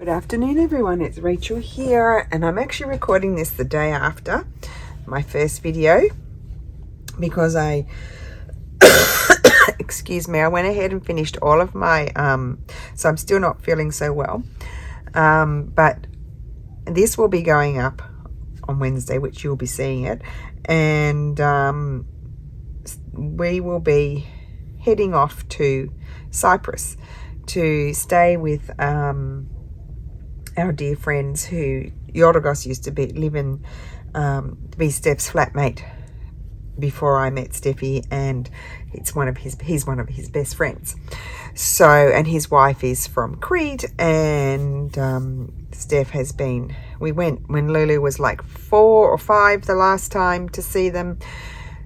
Good afternoon everyone, it's Rachel here, and I'm actually recording this the day after my first video because I excuse me, I went ahead and finished all of my so I'm still not feeling so well, but this will be going up on Wednesday, which you'll be seeing it, and we will be heading off to Cyprus to stay with our dear friends who Yorgos used to be Steph's flatmate before I met Steffi, and he's one of his best friends. So, and his wife is from Crete, and Steph has been, we went when Lulu was like 4 or 5 the last time to see them,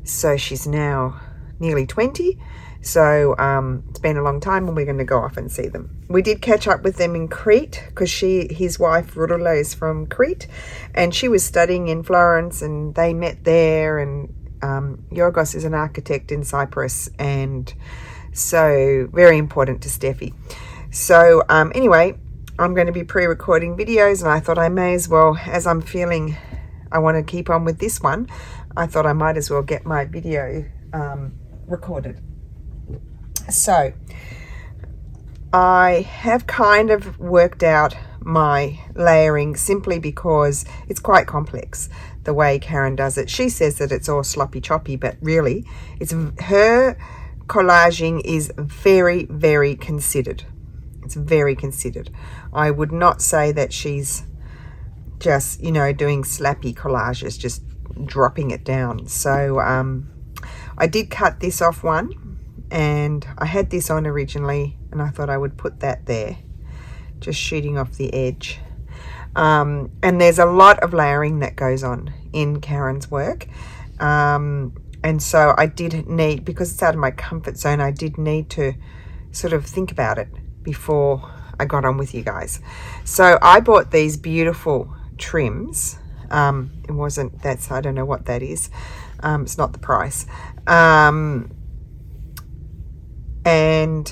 so she's now nearly 20. So it's been a long time, and we're going to go off and see them. We did catch up with them in Crete because his wife Rudula is from Crete, and she was studying in Florence, and they met there. And Yorgos is an architect in Cyprus, and so very important to Steffi. So anyway, I'm going to be pre-recording videos, and I thought I may as well, as I'm feeling I want to keep on with this one, I thought I might as well get my video recorded. So I have kind of worked out my layering simply because it's quite complex the way Karen does it. She says that it's all sloppy choppy, but really it's her collaging is very, very considered. It's very considered. I would not say that she's just, you know, doing slappy collages, just dropping it down. So I did cut this off one, and I had this on originally, and I thought I would put that there, just shooting off the edge. And there's a lot of layering that goes on in Karen's work, and so I did need, because it's out of my comfort zone, I did need to sort of think about it before I got on with you guys. So I bought these beautiful trims. It wasn't, that's, I don't know what that is. It's not the price. And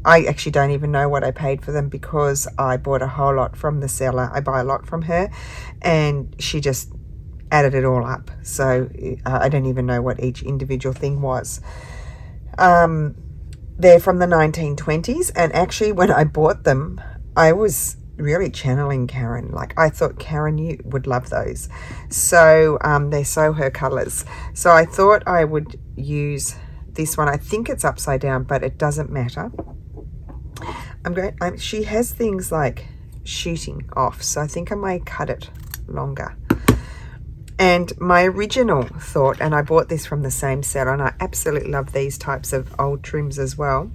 I actually don't even know what I paid for them because I bought a whole lot from the seller. I buy a lot from her, and she just added it all up. So I don't even know what each individual thing was. They're from the 1920s, and actually when I bought them, I was really channeling Karen. Like, I thought, Karen, you would love those. So they're so her colors. So I thought I would use this one. I think it's upside down, but it doesn't matter. She has things like shooting off, so I think I might cut it longer. And my original thought, and I bought this from the same seller, and I absolutely love these types of old trims as well.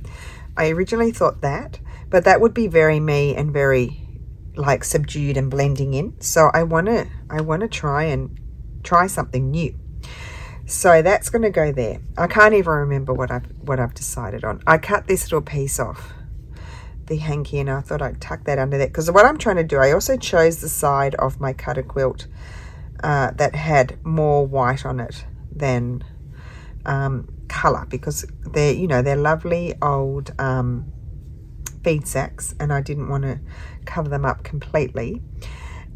I originally thought that, but that would be very me and very like subdued and blending in. So I want to try something new. So that's going to go there. I can't even remember what I've decided on. I cut this little piece off the hanky, and I thought I'd tuck that under there, because what I'm trying to do, I also chose the side of my cutter quilt that had more white on it than color, because they're lovely old bead sacks, and I didn't want to cover them up completely.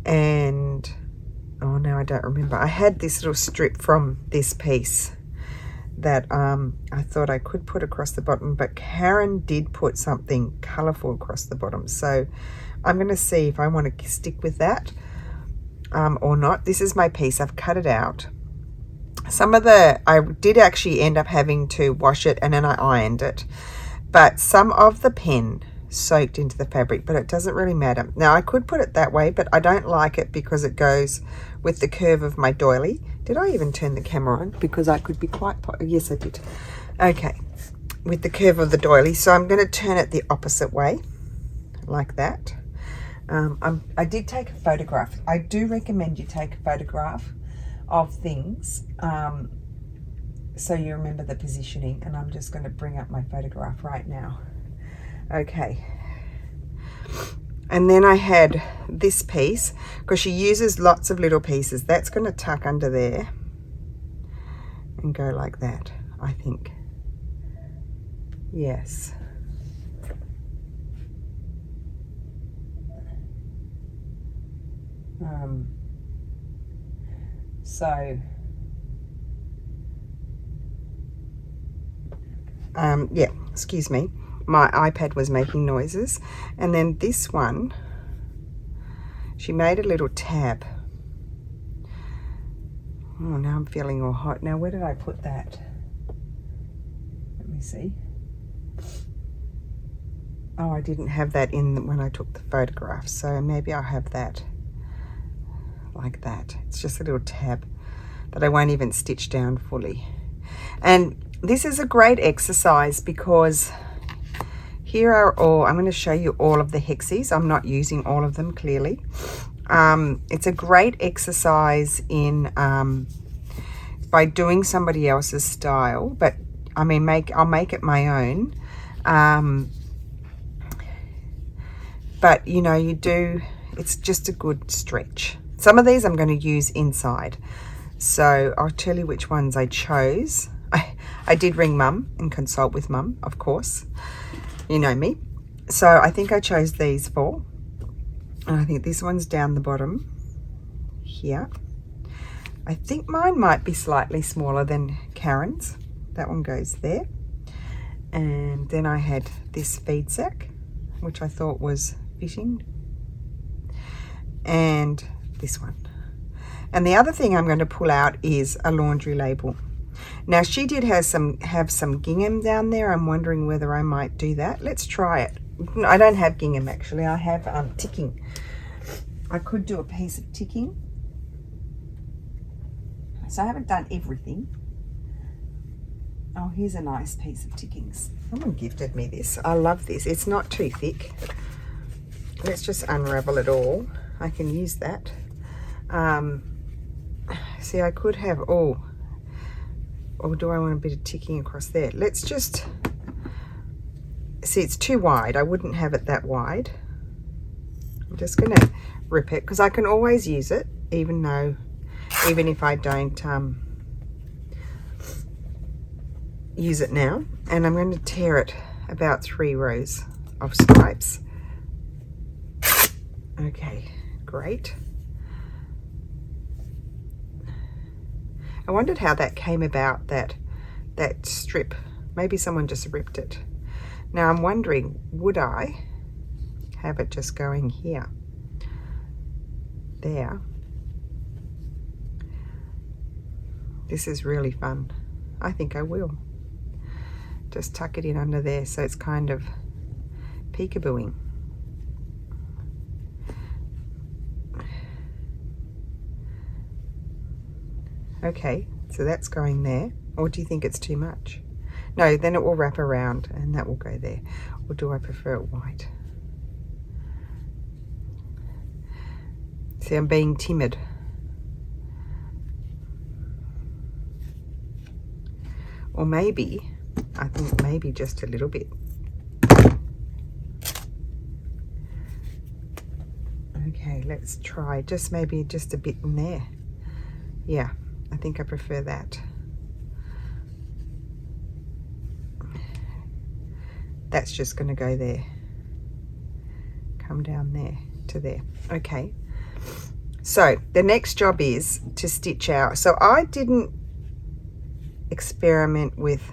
And oh, now I don't remember. I had this little strip from this piece that I thought I could put across the bottom, but Karen did put something colorful across the bottom. So I'm going to see if I want to stick with that or not. This is my piece. I've cut it out. I did actually end up having to wash it, and then I ironed it. But some of the pen soaked into the fabric, but it doesn't really matter. Now I could put it that way, but I don't like it because it goes with the curve of my doily. Did I even turn the camera on? Because I could be quite, yes I did. Okay, with the curve of the doily. So I'm going to turn it the opposite way, like that. I did take a photograph. I do recommend you take a photograph of things so you remember the positioning, and I'm just going to bring up my photograph right now. Okay, and then I had this piece, because she uses lots of little pieces. That's going to tuck under there and go like that, I think. Yes. So yeah, excuse me, my iPad was making noises. And then this one, she made a little tab. Oh, now I'm feeling all hot. Now, where did I put that? Let me see. Oh, I didn't have that in when I took the photograph, so maybe I'll have that like that. It's just a little tab that I won't even stitch down fully. And this is a great exercise because here are all, I'm going to show you all of the hexies. I'm not using all of them clearly. It's a great exercise in by doing somebody else's style, but I mean, I'll make it my own. But you know, it's just a good stretch. Some of these I'm going to use inside, so I'll tell you which ones I chose. I did ring Mum and consult with Mum, of course, you know me. So I think I chose these four, and I think this one's down the bottom here. I think mine might be slightly smaller than Karen's. That one goes there. And then I had this feed sack, which I thought was fitting, and this one. And the other thing I'm going to pull out is a laundry label. Now, she did have some gingham down there. I'm wondering whether I might do that. Let's try it. I don't have gingham, actually. I have ticking. I could do a piece of ticking. So I haven't done everything. Oh, here's a nice piece of tickings. Someone gifted me this. I love this. It's not too thick. Let's just unravel it all. I can use that. See, I could have, or do I want a bit of ticking across there? Let's just, see, it's too wide. I wouldn't have it that wide. I'm just going to rip it because I can always use it, even if I don't use it now. And I'm going to tear it about 3 rows of stripes. Okay, great. I wondered how that came about, that strip. Maybe someone just ripped it. Now I'm wondering, would I have it just going here, there? This is really fun. I think I will. Just tuck it in under there so it's kind of peekabooing. Okay, so that's going there. Or do you think it's too much? No, then it will wrap around and that will go there. Or do I prefer it white? See, I'm being timid. Or maybe, I think maybe just a little bit. Okay, let's try maybe just a bit in there. Yeah, I think I prefer that. That's just going to go there. Come down there to there. Okay. So the next job is to stitch out. So I didn't experiment with,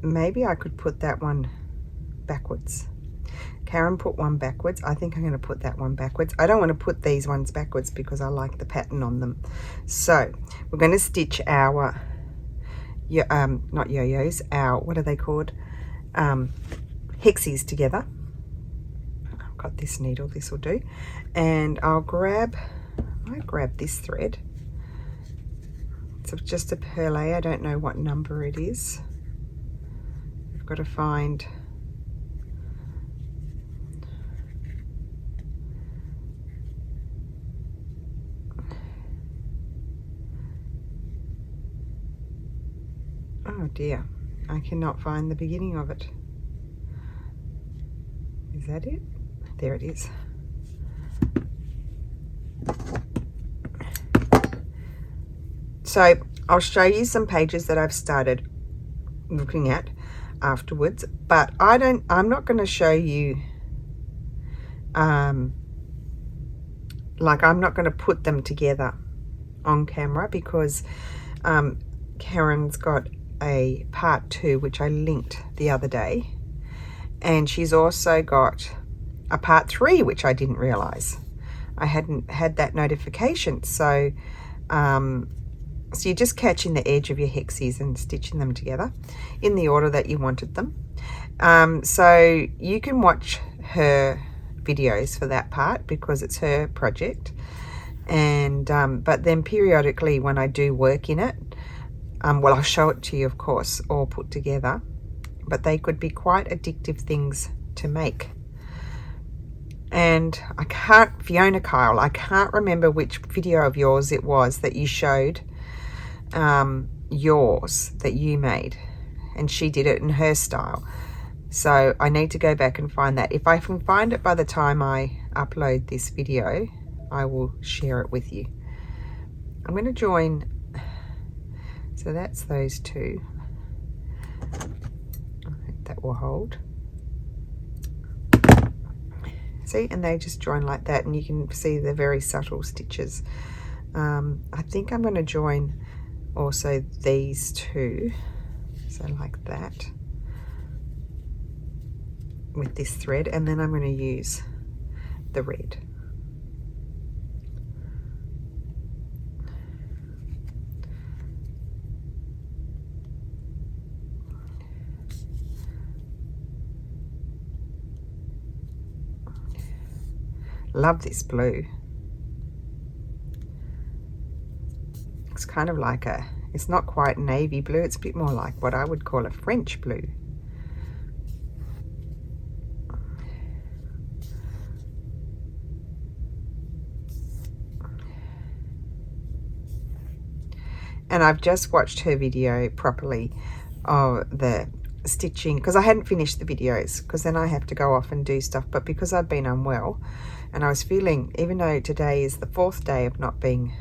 maybe I could put that one backwards. Karen put one backwards. I think I'm going to put that one backwards. I don't want to put these ones backwards because I like the pattern on them. So we're going to stitch our, not yo-yos, our, what are they called? Hexies together. I've got this needle, this will do. And I might grab this thread. It's just a perlé. I don't know what number it is. I've got to find, oh dear, I cannot find the beginning of it. Is that it? There it is. So I'll show you some pages that I've started looking at afterwards, but I'm not going to show you like, I'm not going to put them together on camera because Karen's got a part 2 which I linked the other day, and she's also got a part 3 which I didn't realize. I hadn't had that notification. So so you're just catching the edge of your hexies and stitching them together in the order that you wanted them. So you can watch her videos for that part because it's her project, and but then periodically when I do work in it, well, I'll show it to you, of course, all put together, but they could be quite addictive things to make. And I can't, Fiona Kyle, I can't remember which video of yours it was that you showed yours that you made, and she did it in her style. So I need to go back and find that. If I can find it by the time I upload this video, I will share it with you. I'm going to join, so that's those two. I think that will hold. See, and they just join like that, and you can see the very subtle stitches. I think I'm going to join also these two, so like that, with this thread, and then I'm going to use the red. Love this blue. It's kind of like a, it's not quite navy blue, it's a bit more like what I would call a French blue. And I've just watched her video properly of the stitching, because I hadn't finished the videos, because then I have to go off and do stuff. But because I've been unwell, and I was feeling, even though today is the 4th day of not being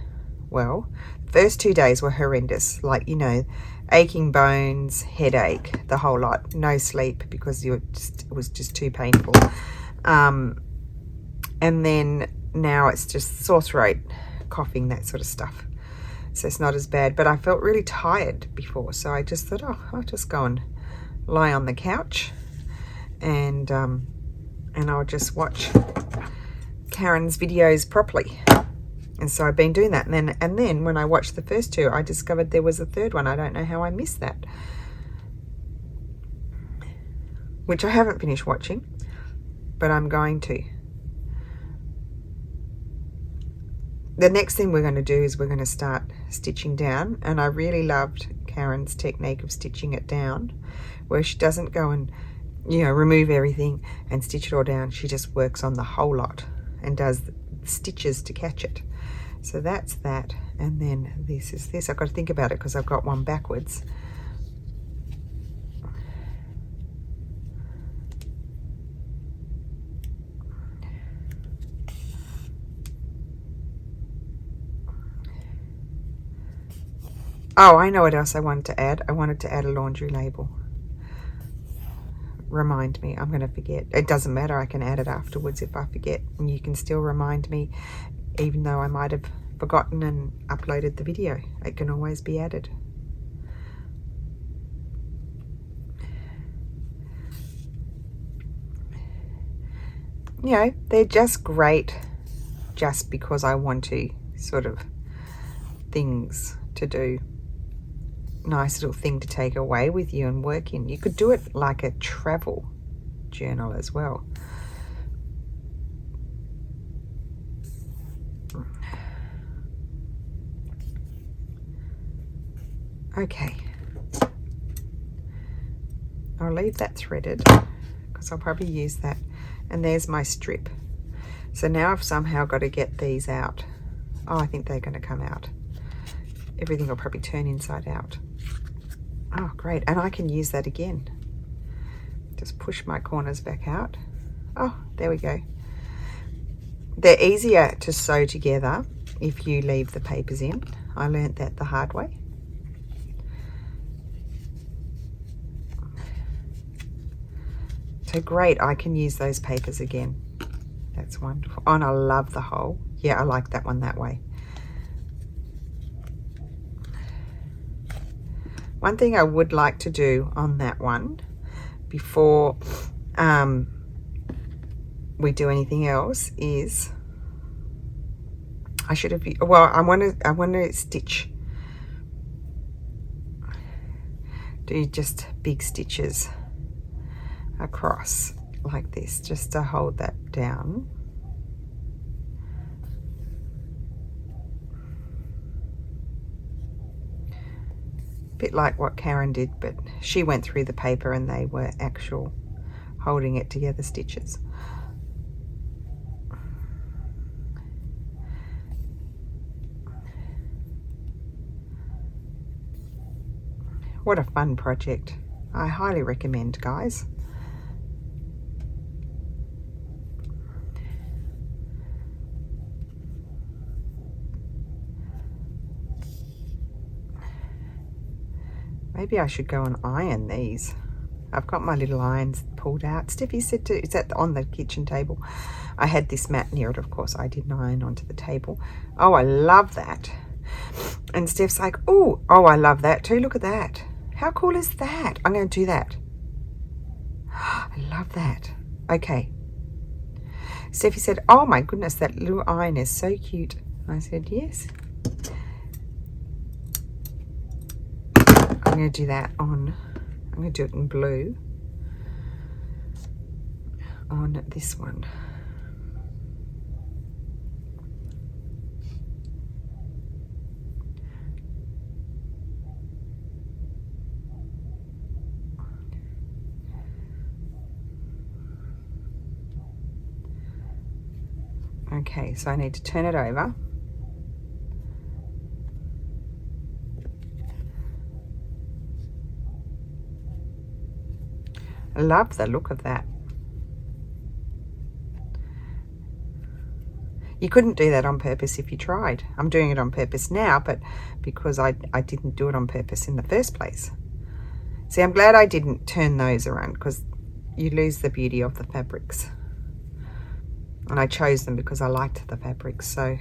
well, the first 2 days were horrendous, like, you know, aching bones, headache, the whole lot, no sleep because it was just too painful. And then now it's just sore throat, coughing, that sort of stuff. So it's not as bad, but I felt really tired before, so I just thought, oh, I'll just go and lie on the couch, and I'll just watch Karen's videos properly. And so I've been doing that, and then when I watched the first 2, I discovered there was a 3rd one. I don't know how I missed that, which I haven't finished watching, but I'm going to. The next thing we're going to do is we're going to start stitching down, and I really loved Karen's technique of stitching it down, where she doesn't go and, you know, remove everything and stitch it all down. She just works on the whole lot and does stitches to catch it. So that's that, and then this is this. I've got to think about it because I've got one backwards. Oh, I know what else I wanted to add. I wanted to add a laundry label. Remind me. I'm going to forget. It doesn't matter. I can add it afterwards if I forget. And you can still remind me, even though I might have forgotten and uploaded the video. It can always be added. You know, they're just great just because I want to, sort of things to do. Nice little thing to take away with you and work in. You could do it like a travel journal as well. Okay, I'll leave that threaded because I'll probably use that. And there's my strip. So now I've somehow got to get these out. Oh, I think they're going to come out. Everything will probably turn inside out. Oh, great. And I can use that again. Just push my corners back out. Oh, there we go. They're easier to sew together if you leave the papers in. I learnt that the hard way. So great, I can use those papers again. That's wonderful. Oh, and I love the hole. Yeah, I like that one that way. One thing I would like to do on that one before we do anything else is I should have, well, I want to stitch, do just big stitches across like this, just to hold that down. Bit like what Karen did, but she went through the paper and they were actual holding it together stitches. What a fun project. I highly recommend, guys. Maybe I should go and iron these. I've got my little irons pulled out. Steffi said to, is that on the kitchen table? I had this mat near it, of course. I didn't iron onto the table. Oh, I love that. And Steph's like, oh, I love that too. Look at that. How cool is that? I'm going to do that. I love that. Okay. Steffi said, oh my goodness, that little iron is so cute. I said, yes. I'm going to do that on, I'm going to do it in blue on this one. Okay, so I need to turn it over. I love the look of that. You couldn't do that on purpose if you tried. I'm doing it on purpose now, but because I didn't do it on purpose in the first place. See, I'm glad I didn't turn those around because you lose the beauty of the fabrics. And I chose them because I liked the fabrics. So,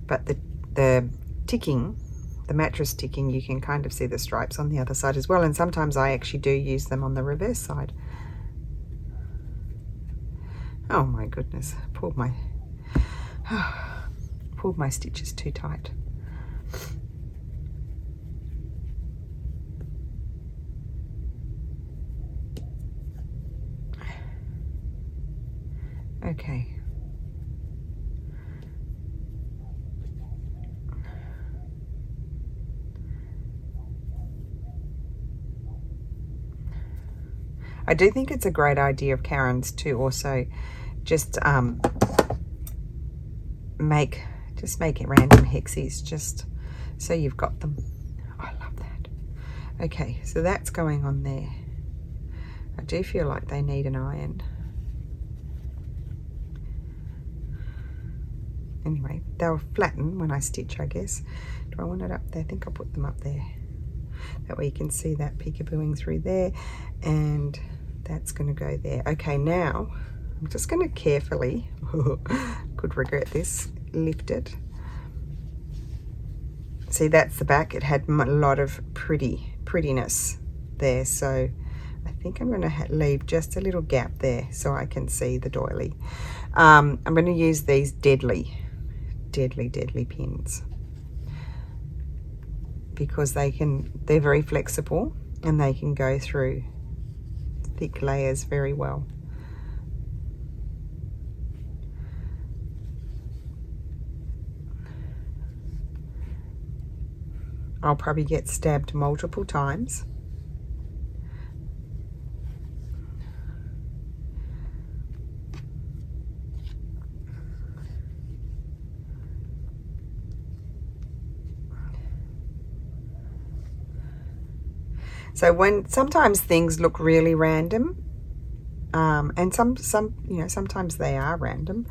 but the ticking, the mattress ticking, you can kind of see the stripes on the other side as well. And sometimes I actually do use them on the reverse side. Oh my goodness, pulled my stitches too tight. Okay. I do think it's a great idea of Karen's to also just make it random hexies, just so you've got them. I love that. Okay, so that's going on there. I do feel like they need an iron. Anyway, they'll flatten when I stitch, I guess. Do I want it up there? I think I'll put them up there. That way you can see that peekabooing through there, and that's going to go there. Okay, now I'm just going to carefully, could regret this, lift it. See, that's the back. It had a lot of prettiness there, so I think I'm going to leave just a little gap there so I can see the doily. I'm going to use these deadly pins because they're very flexible and they can go through thick layers very well. I'll probably get stabbed multiple times. So sometimes things look really random, and sometimes they are random,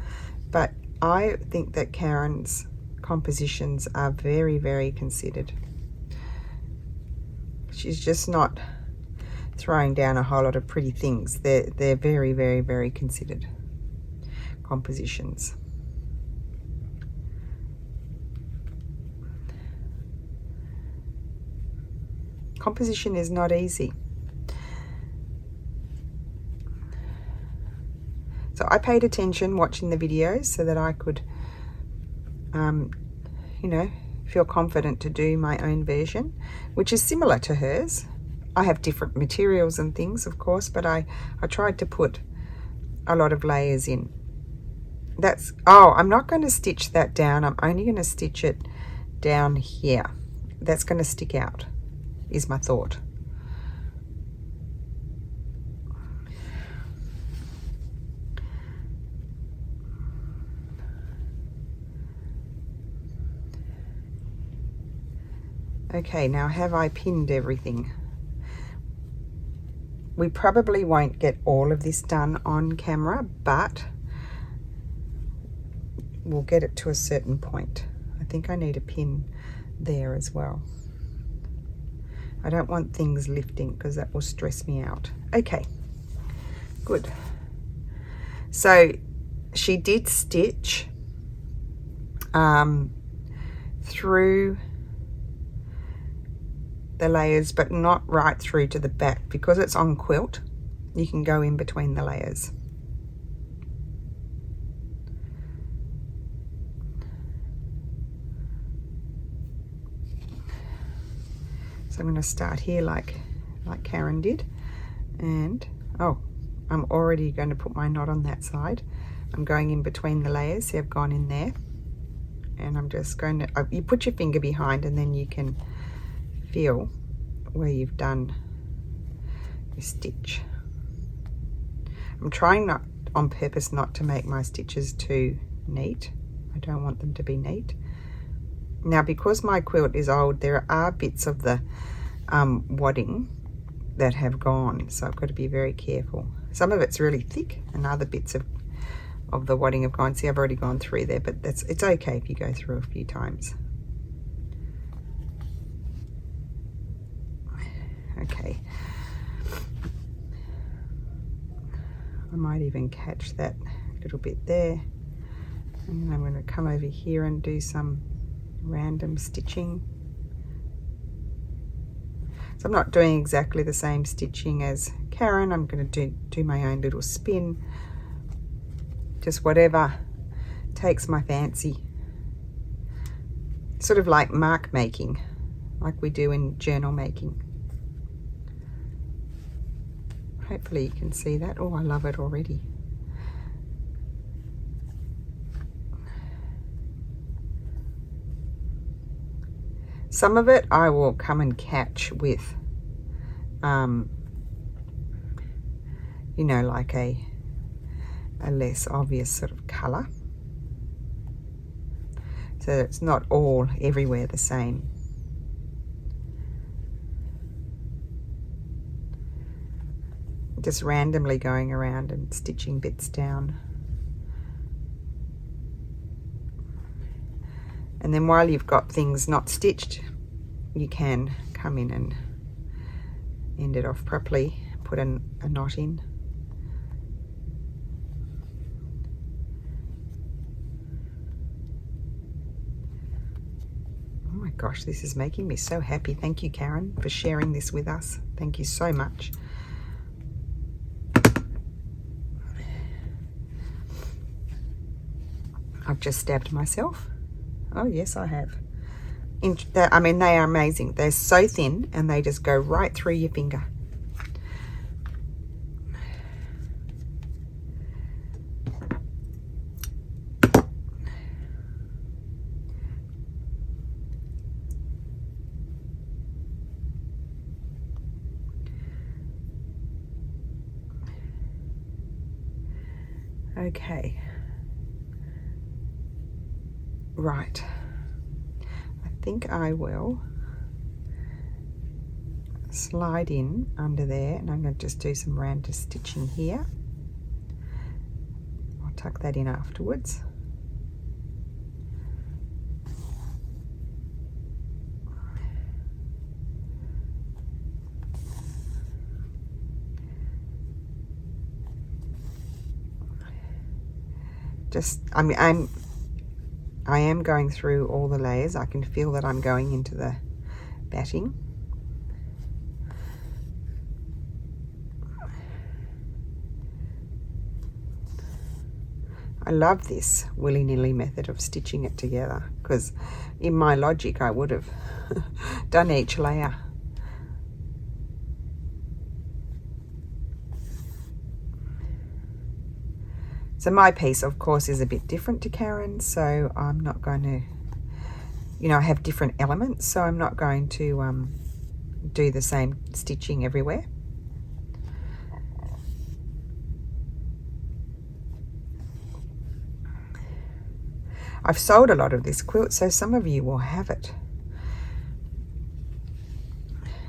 but I think that Karen's compositions are very, very considered. She's just not throwing down a whole lot of pretty things. They're very, very, very considered compositions. Composition is not easy. So I paid attention watching the videos so that I could, you know, feel confident to do my own version, which is similar to hers. I have different materials and things, of course, but I tried to put a lot of layers in. I'm not going to stitch that down. I'm only going to stitch it down here. That's going to stick out, is my thought. Okay, now have I pinned everything? We probably won't get all of this done on camera, but we'll get it to a certain point. I think I need a pin there as well. I don't want things lifting because that will stress me out. Okay, good. So she did stitch through the layers, but not right through to the back. Because it's on quilt, you can go in between the layers. So I'm going to start here like Karen did, and I'm already going to put my knot on that side. I'm going in between the layers. See, I've gone in there, and I'm just going to, you put your finger behind and then you can feel where you've done your stitch. I'm trying not on purpose not to make my stitches too neat. I don't want them to be neat. Now, because my quilt is old, there are bits of the wadding that have gone, so I've got to be very careful. Some of it's really thick and other bits of the wadding have gone. See, I've already gone through there, but it's okay if you go through a few times. Okay, I might even catch that little bit there, and then I'm going to come over here and do some random stitching. So I'm not doing exactly the same stitching as Karen. I'm going to do my own little spin, just whatever takes my fancy, sort of like mark making, like we do in journal making. Hopefully you can see that. Oh, I love it already. Some of it I will come and catch with, you know, like a less obvious sort of colour. So it's not all everywhere the same. Just randomly going around and stitching bits down. And then while you've got things not stitched, you can come in and end it off properly, put a knot in. Oh my gosh, this is making me so happy. Thank you, Karen, for sharing this with us. Thank you so much. I've just stabbed myself. Oh yes, I have. I mean, they are amazing. They're so thin and they just go right through your finger. Okay. Right. I think I will slide in under there, and I'm going to just do some random stitching here. I'll tuck that in afterwards. just, I mean, I am going through all the layers. I can feel that I'm going into the batting. I love this willy-nilly method of stitching it together, because in my logic I would have done each layer. So my piece, of course, is a bit different to Karen's, so I'm not going to, you know, I have different elements, so I'm not going to do the same stitching everywhere. I've sold a lot of this quilt, so some of you will have it.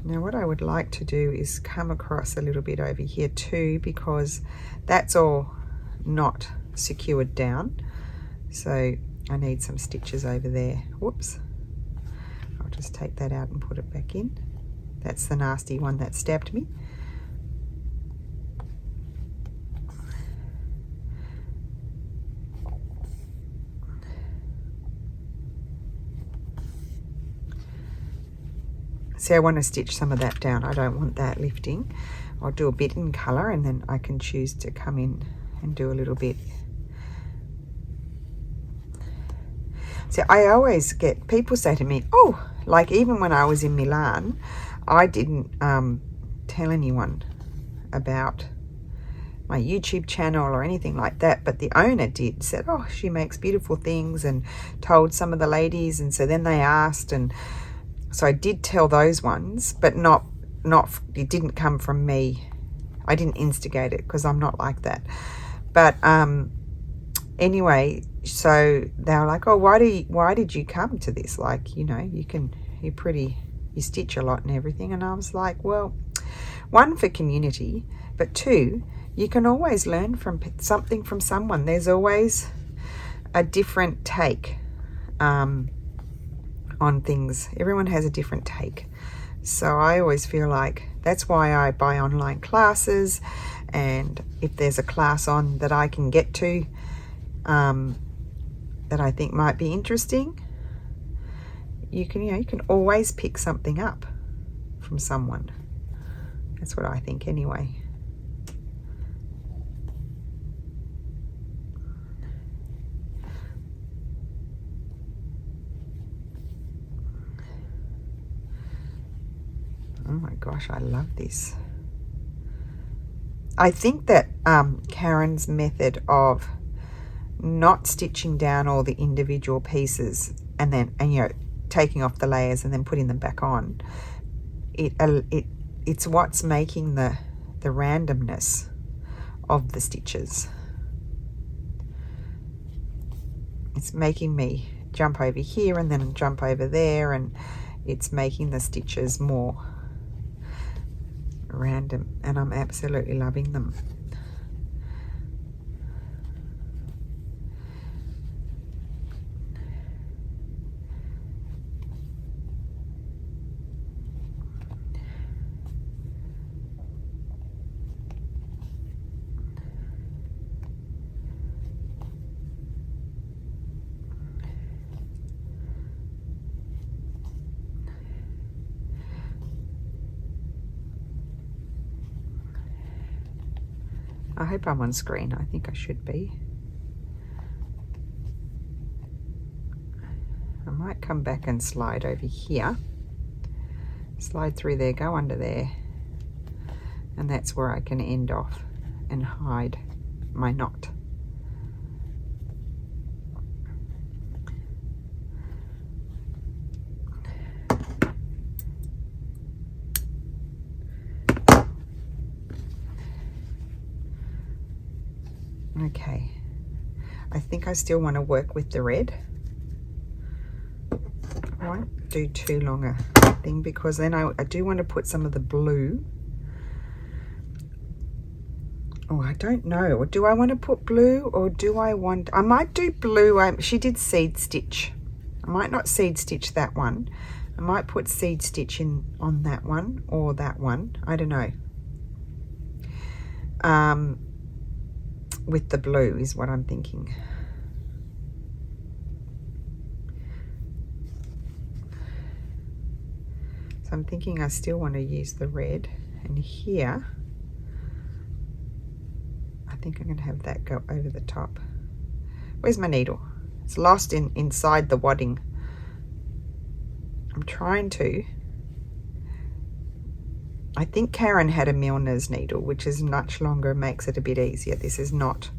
Now what I would like to do is come across a little bit over here too, because that's all not secured down, so I need some stitches over there. Whoops, I'll just take that out and put it back in. That's the nasty one that stabbed me. See, I want to stitch some of that down. I don't want that lifting. I'll do a bit in colour, and then I can choose to come in and do a little bit. So I always get people say to me, oh, like even when I was in Milan, I didn't tell anyone about my YouTube channel or anything like that, but the owner did. Said, oh, she makes beautiful things, and told some of the ladies, and so then they asked, and so I did tell those ones, but not it didn't come from me. I didn't instigate it, because I'm not like that. But anyway, so they were like, oh, why did you come to this? Like, you know, you stitch a lot and everything. And I was like, well, one, for community, but two, you can always learn from something from someone. There's always a different take on things. Everyone has a different take. So I always feel like that's why I buy online classes, and if there's a class on that I can get to that I think might be interesting, you can always pick something up from someone. That's what I think anyway. Oh my gosh, I love this. I think that Karen's method of not stitching down all the individual pieces and you know, taking off the layers and then putting them back on, it's what's making the randomness of the stitches. It's making me jump over here and then jump over there, and it's making the stitches more random, and I'm absolutely loving them. I hope I'm on screen. I think I should be. I might come back and slide over here. Slide through there, go under there. And that's where I can end off and hide my knot. Okay, I think I still want to work with the red. I won't do too long a thing, because then I do want to put some of the blue. Oh, I don't know. Or do I want to put blue, or do I want... I might do blue. She did seed stitch. I might not seed stitch that one. I might put seed stitch in on that one or that one. I don't know. With the blue is what I'm thinking. I'm thinking I still want to use the red, and here I think I'm going to have that go over the top. Where's my needle? It's lost inside the wadding. I'm trying to. I think Karen had a Milner's needle, which is much longer, makes it a bit easier. This is not,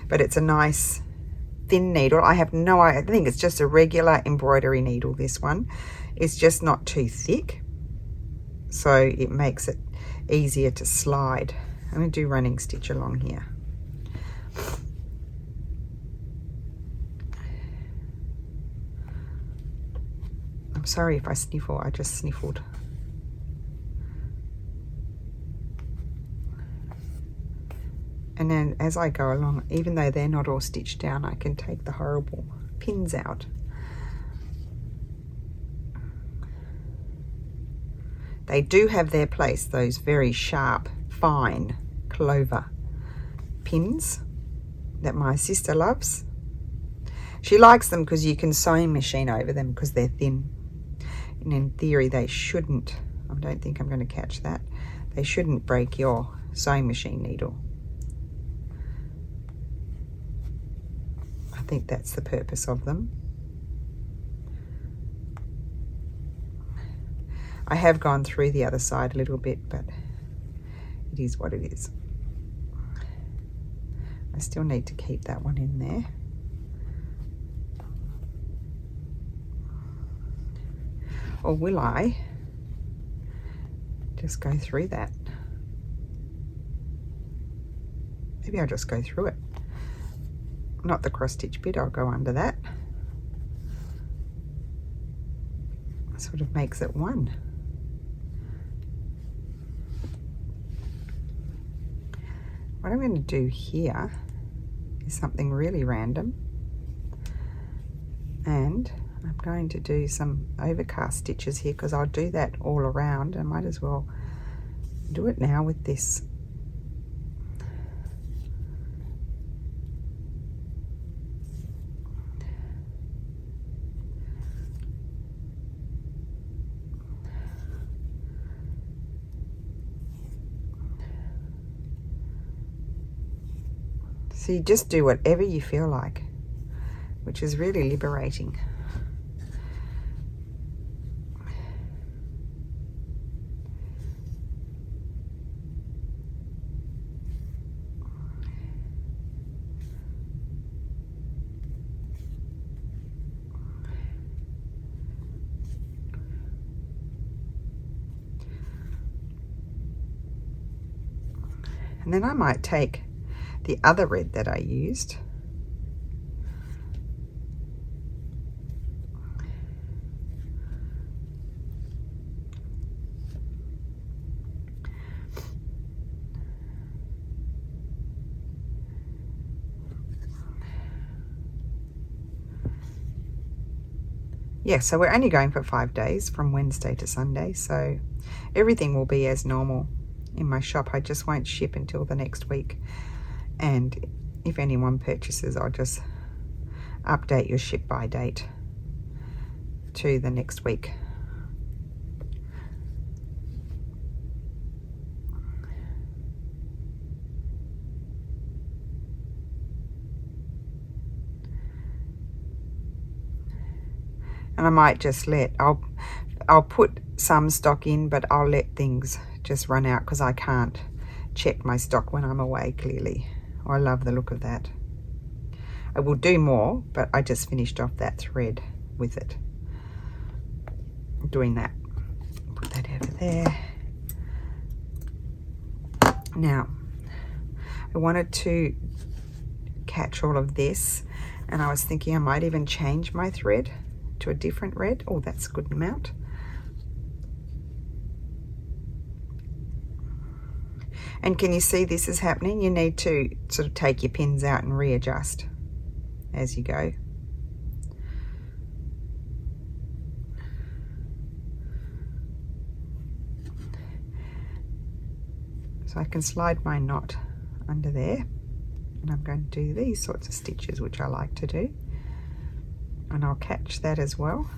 but it's a nice thin needle. I have no idea. I think it's just a regular embroidery needle, this one. It's just not too thick, so it makes it easier to slide. I'm going to do running stitch along here. I'm sorry if I sniffle, I just sniffled. And then as I go along, even though they're not all stitched down, I can take the horrible pins out. They do have their place, those very sharp, fine clover pins that my sister loves. She likes them because you can sewing machine over them because they're thin. And in theory, they shouldn't, I don't think I'm going to catch that, they shouldn't break your sewing machine needle. I think that's the purpose of them. I have gone through the other side a little bit, but it is what it is. I still need to keep that one in there. Or will I just go through that? Maybe I'll just go through it. Not the cross stitch bit, I'll go under that. It sort of makes it one. What I'm going to do here is something really random, and I'm going to do some overcast stitches here because I'll do that all around. I might as well do it now with this. So you just do whatever you feel like, which is really liberating. And then I might take the other red that I used, yeah, so we're only going for 5 days from Wednesday to Sunday, so everything will be as normal in my shop. I just won't ship until the next week. And if anyone purchases, I'll just update your ship by date to the next week. And I might just I'll put some stock in, but I'll let things just run out because I can't check my stock when I'm away, clearly. I love the look of that. I will do more, but I just finished off that thread with it. Doing that. Put that over there. Now, I wanted to catch all of this, and I was thinking I might even change my thread to a different red. Oh, that's a good amount. And can you see this is happening? You need to sort of take your pins out and readjust as you go. So I can slide my knot under there, and I'm going to do these sorts of stitches, which I like to do. And I'll catch that as well.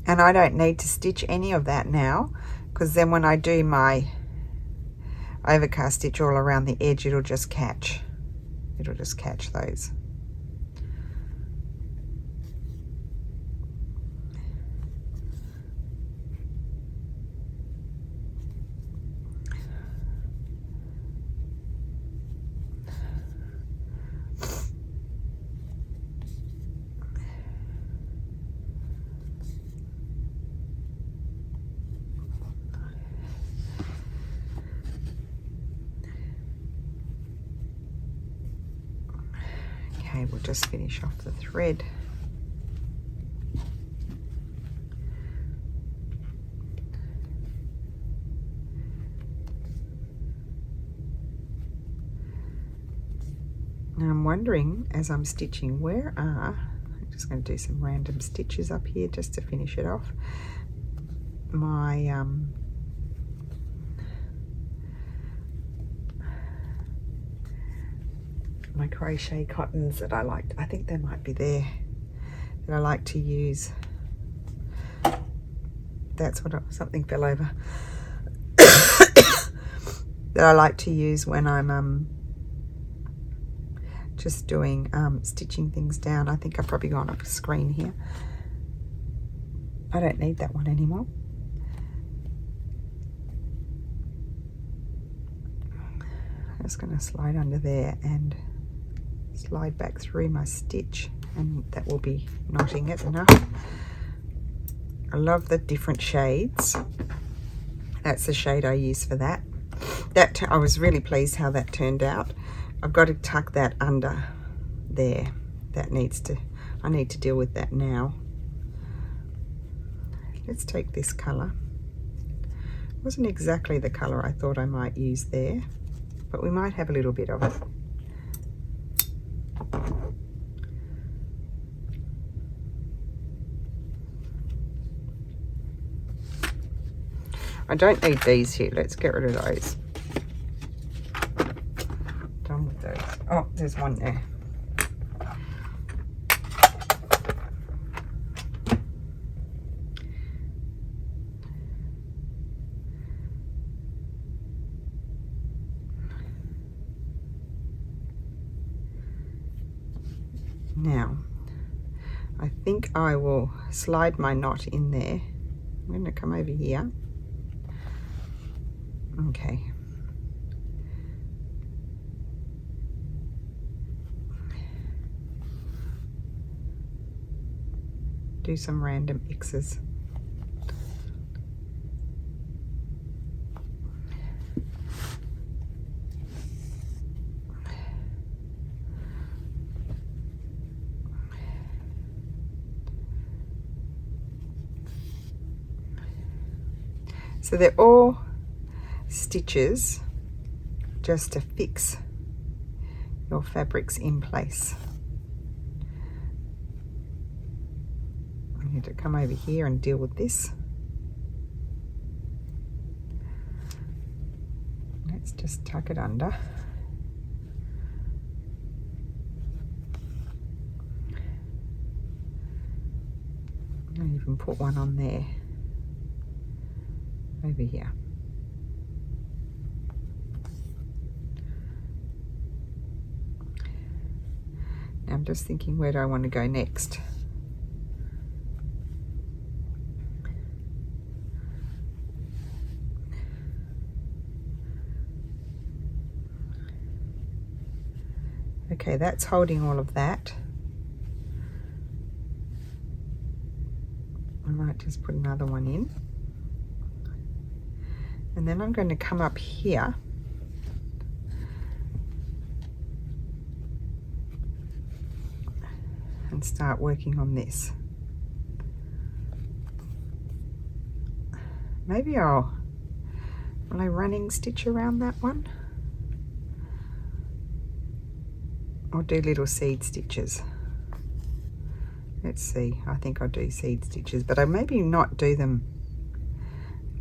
And I don't need to stitch any of that now, because then when I do my overcast stitch all around the edge, it'll just catch those. Okay, we'll just finish off the thread. Now I'm wondering, as I'm stitching, I'm just going to do some random stitches up here just to finish it off. My crochet cottons that I liked, I think they might be there, that I like to use. That's what something fell over. That I like to use when I'm just doing stitching things down. I think I've probably gone off screen here. I don't need that one anymore. I'm just going to slide under there and slide back through my stitch, and that will be knotting it enough. I love the different shades. That's the shade I use for that. I was really pleased how that turned out. I've got to tuck that under there. I need to deal with that now. Let's take this colour. It wasn't exactly the colour I thought I might use there, but we might have a little bit of it. I don't need these here. Let's get rid of those. Done with those. Oh, there's one there. Now, I think I will slide my knot in there. I'm going to come over here. Okay. Do some random X's. So they're all stitches just to fix your fabrics in place. I need to come over here and deal with this. Let's just tuck it under. I'll even put one on there. Over here. Now I'm just thinking, where do I want to go next? Okay, that's holding all of that. I might just put another one in. And then I'm going to come up here and start working on this. Maybe will I running stitch around that one? Or do little seed stitches? Let's see, I think I'll do seed stitches, but I maybe not do them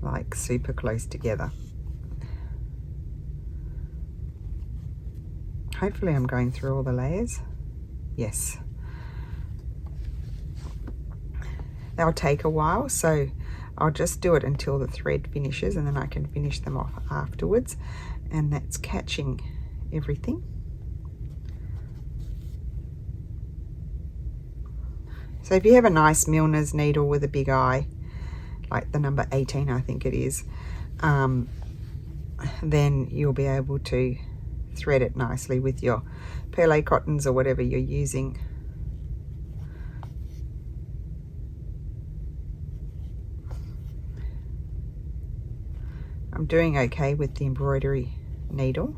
like super close together. Hopefully I'm going through all the layers. Yes. they'll take a while, so I'll just do it until the thread finishes, and then I can finish them off afterwards. And that's catching everything. So if you have a nice milliner's needle with a big eye, like the number 18 I think it is, then you'll be able to thread it nicely with your perle cottons or whatever you're using. I'm doing okay with the embroidery needle.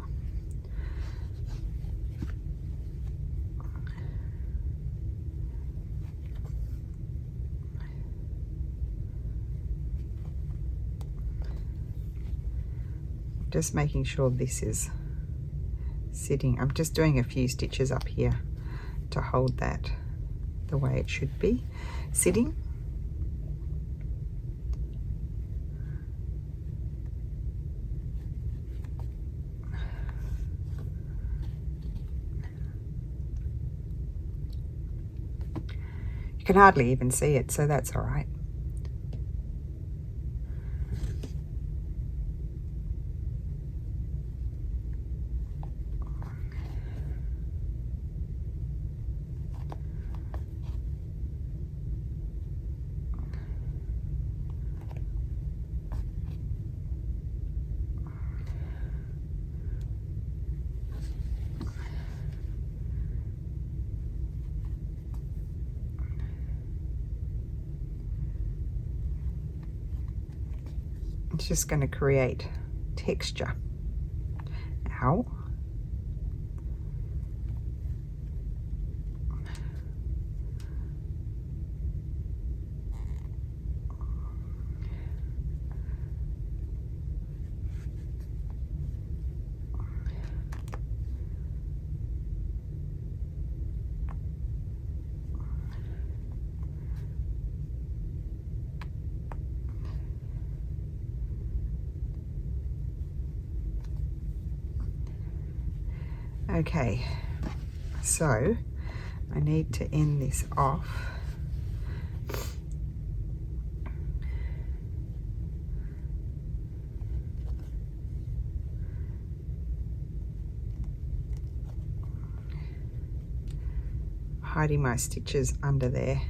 Just making sure this is sitting. I'm just doing a few stitches up here to hold that the way it should be sitting. You can hardly even see it, so that's all right. It's just going to create texture. Ow. Okay, so I need to end this off. Hiding my stitches under there.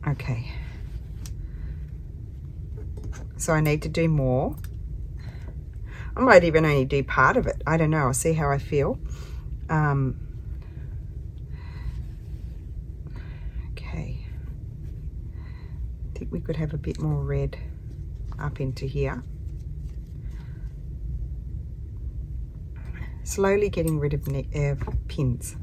Okay. So I need to do more. I might even only do part of it. I don't know. I'll see how I feel. Okay. I think we could have a bit more red up into here. Slowly getting rid of pins.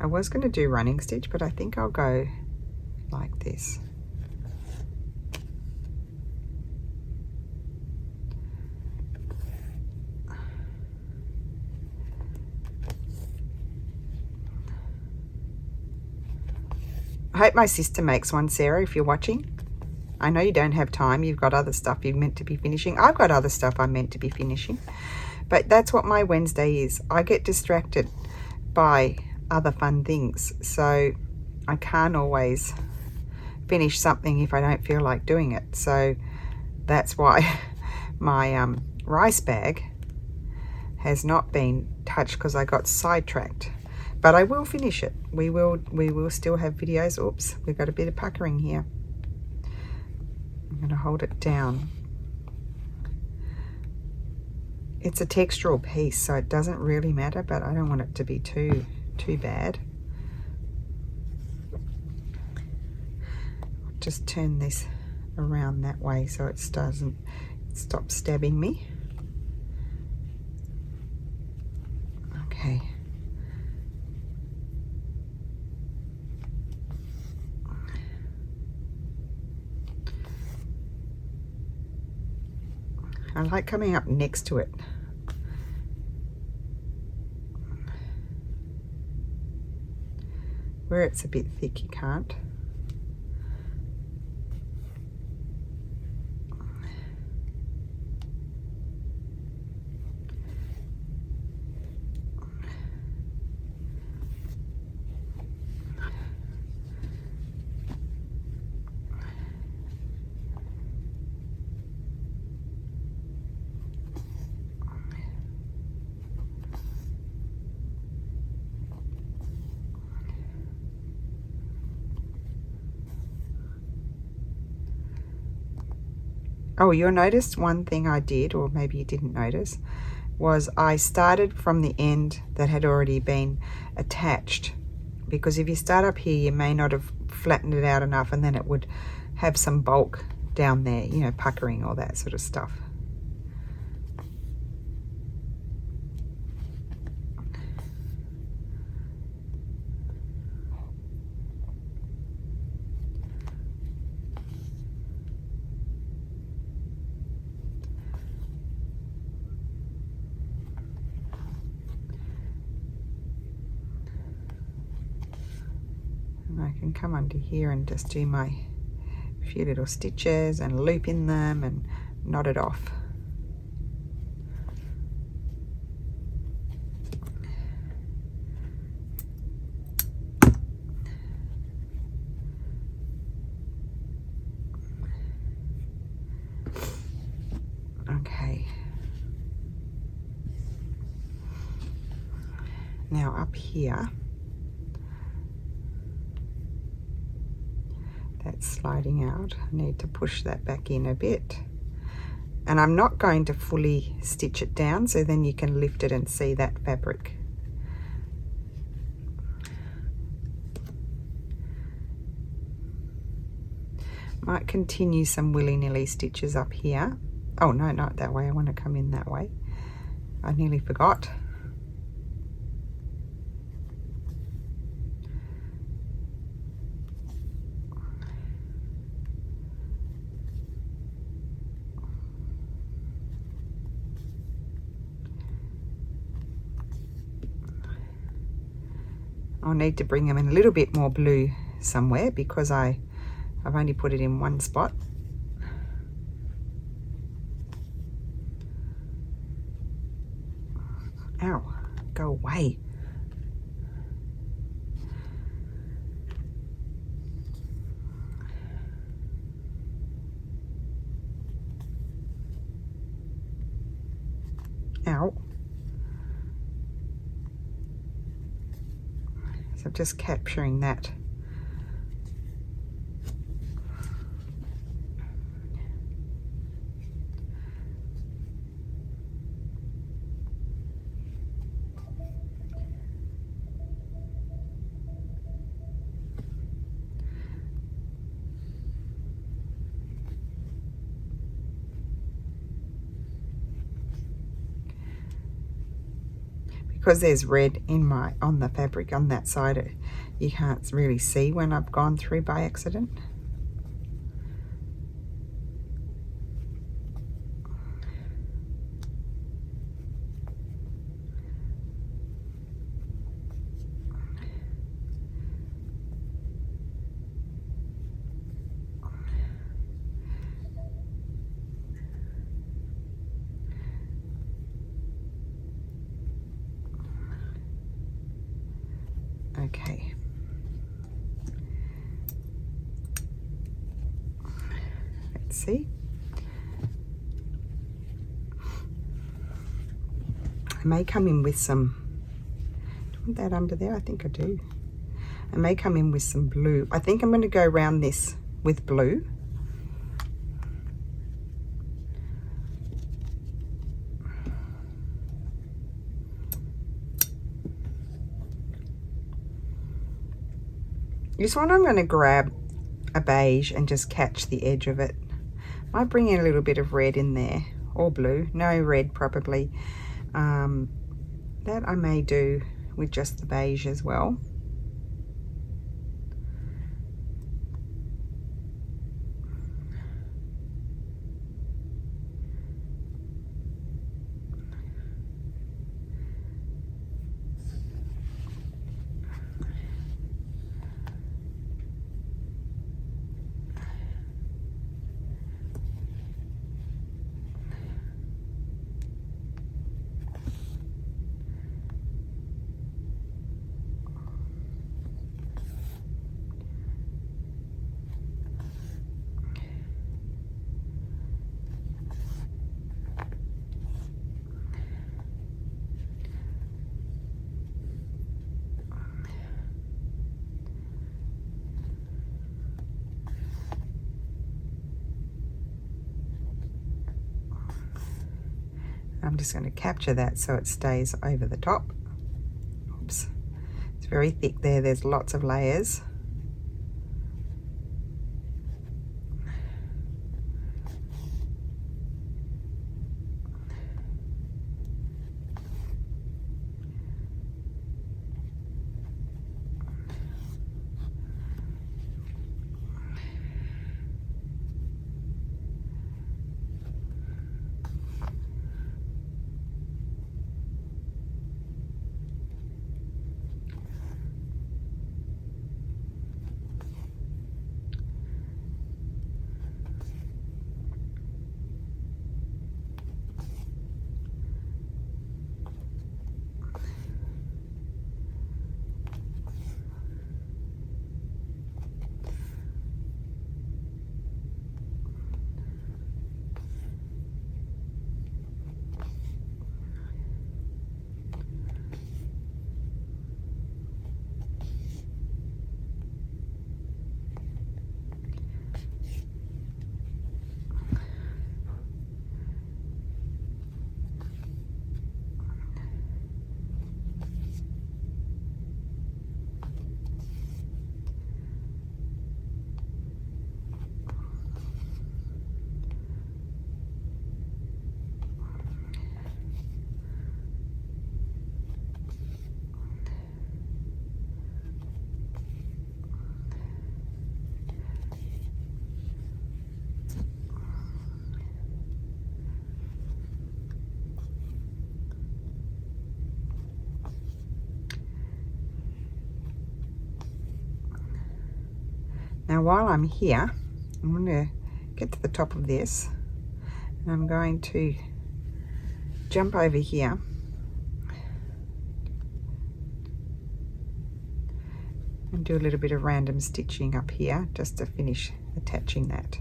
I was going to do running stitch, but I think I'll go like this. I hope my sister makes one, Sarah, if you're watching. I know you don't have time. You've got other stuff you're meant to be finishing. I've got other stuff I'm meant to be finishing. But that's what my Wednesday is. I get distracted by other fun things, so I can't always finish something if I don't feel like doing it. So that's why my rice bag has not been touched, because I got sidetracked. But I will finish it. We will still have videos. Oops, we've got a bit of puckering here. I'm going to hold it down. It's a textural piece, so it doesn't really matter, but I don't want it to be too bad. Just turn this around that way so it doesn't stop stabbing me. Okay. I like coming up next to it. Where it's a bit thick, you can't. Oh, you'll notice one thing I did, or maybe you didn't notice, was I started from the end that had already been attached, because if you start up here you may not have flattened it out enough, and then it would have some bulk down there, you know, puckering, all that sort of stuff. And I can come under here and just do my few little stitches and loop in them and knot it off. Okay. Now up here, that's sliding out. I need to push that back in a bit. And I'm not going to fully stitch it down, so then you can lift it and see that fabric. Might continue some willy-nilly stitches up here. Oh no, not that way. I want to come in that way. I nearly forgot. I'll need to bring them in a little bit more blue somewhere, because I've only put it in one spot. Ow, go away. Ow. So I'm just capturing that. Because there's red in on the fabric on that side, you can't really see when I've gone through by accident. Okay. Let's see. I may come in with some, do you want that under there? I think I do. I may come in with some blue. I think I'm going to go around this with blue. This one I'm going to grab a beige and just catch the edge of it. Might bring in a little bit of red in there, or blue. No red probably. That I may do with just the beige as well. I'm just going to capture that so it stays over the top. Oops, it's very thick there, there's lots of layers. Now while I'm here, I'm going to get to the top of this and I'm going to jump over here and do a little bit of random stitching up here just to finish attaching that.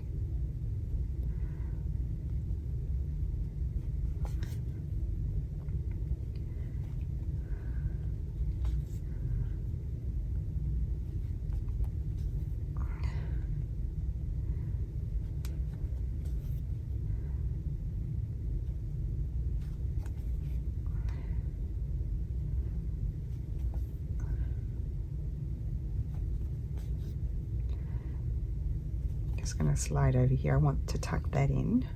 Just going to slide over here. I want to tuck that in.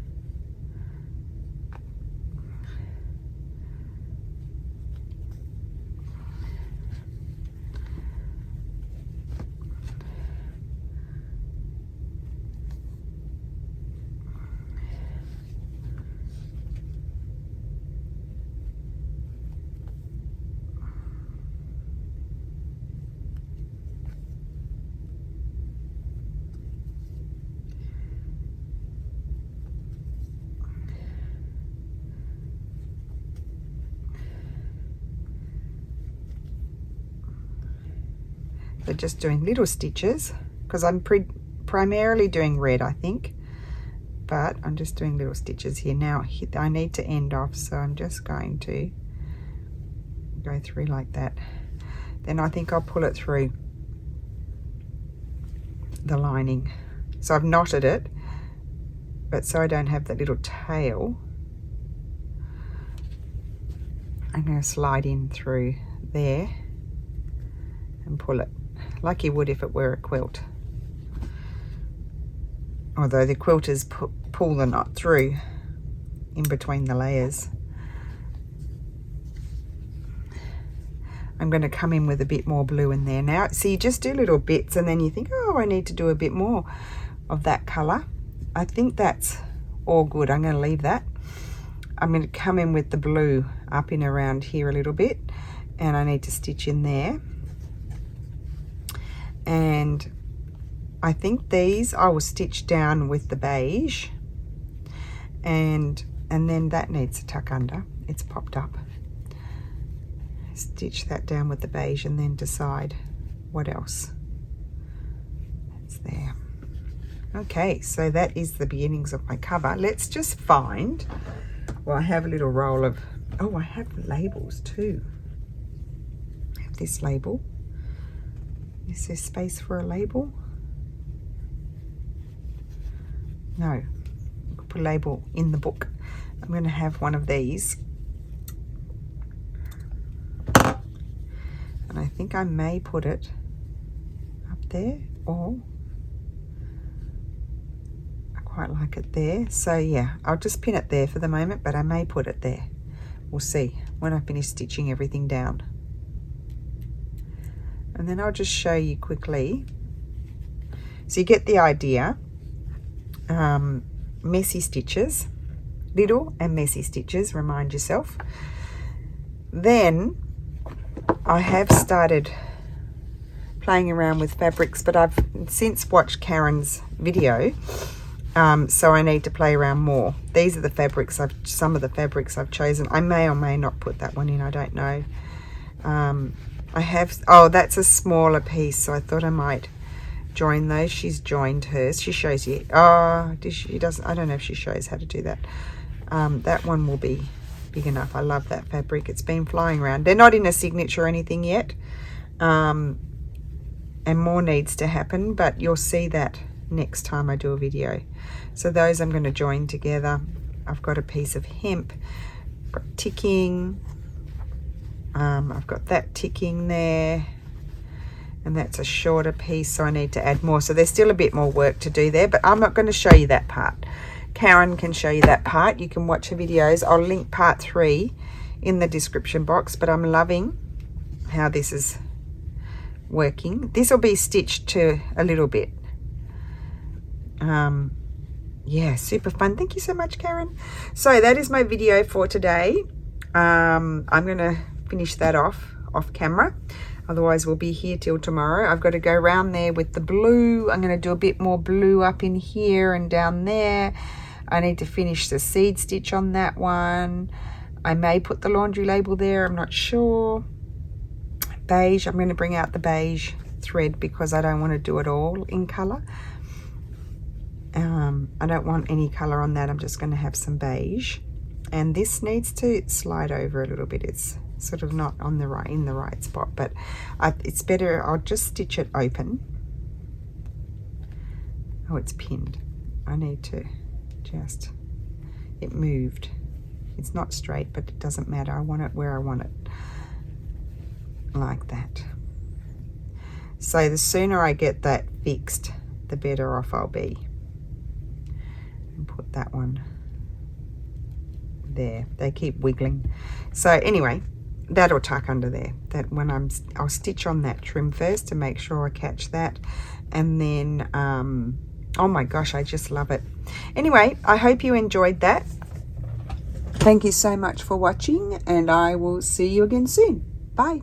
So just doing little stitches because I'm primarily doing red, I think, but I'm just doing little stitches here. Now I need to end off, so I'm just going to go through like that. Then I think I'll pull it through the lining. So I've knotted it, but so I don't have that little tail, I'm going to slide in through there and pull it like you would if it were a quilt, although the quilters pull the knot through in between the layers. I'm going to come in with a bit more blue in there now. So you just do little bits and then you think, oh, I need to do a bit more of that colour. I think that's all good. I'm going to leave that. I'm going to come in with the blue up in around here a little bit, and I need to stitch in there. And I think these I will stitch down with the beige, and then that needs to tuck under. It's popped up. Stitch that down with the beige and then decide what else. That's there. Okay, so that is the beginnings of my cover. Let's just find, well, I have a little roll of, oh, I have labels too. I have this label. Is there space for a label? No, put a label in the book. I'm going to have one of these. And I think I may put it up there, or I quite like it there. So yeah, I'll just pin it there for the moment, but I may put it there. We'll see when I finish stitching everything down. And then I'll just show you quickly. So you get the idea. Messy stitches, little and messy stitches, remind yourself. Then I have started playing around with fabrics, but I've since watched Karen's video, so I need to play around more. These are the fabrics, some of the fabrics I've chosen. I may or may not put that one in, I don't know. I have, oh, that's a smaller piece, so I thought I might join those. She's joined hers. She shows you, oh, she doesn't, I don't know if she shows how to do that. That one will be big enough. I love that fabric. It's been flying around. They're not in a signature or anything yet, and more needs to happen, but you'll see that next time I do a video. So those I'm going to join together. I've got a piece of hemp, got ticking, I've got that ticking there, and that's a shorter piece, so I need to add more. So there's still a bit more work to do there, but I'm not going to show you that part. Karen can show you that part. You can watch her videos. I'll link part 3 in the description box, but I'm loving how this is working. This will be stitched to a little bit. Yeah, super fun. Thank you so much, Karen. So that is my video for today. I'm going to finish that off camera. Otherwise we'll be here till tomorrow. I've got to go around there with the blue. I'm going to do a bit more blue up in here and down there. I need to finish the seed stitch on that one. I may put the laundry label there, I'm not sure. Beige, I'm going to bring out the beige thread because I don't want to do it all in colour. I don't want any colour on that. I'm just going to have some beige. And this needs to slide over a little bit. It's sort of not on the right, in the right spot, but it's better. I'll just stitch it open. Oh, it's pinned. I need to just, it moved. It's not straight, but it doesn't matter. I want it where I want it, like that. So the sooner I get that fixed, the better off I'll be. And put that one there. They keep wiggling. So anyway, that'll tuck under there. That when I'll stitch on that trim first to make sure I catch that, and then oh my gosh, I just love it. Anyway, I hope you enjoyed that. Thank you so much for watching, and I will see you again soon. Bye.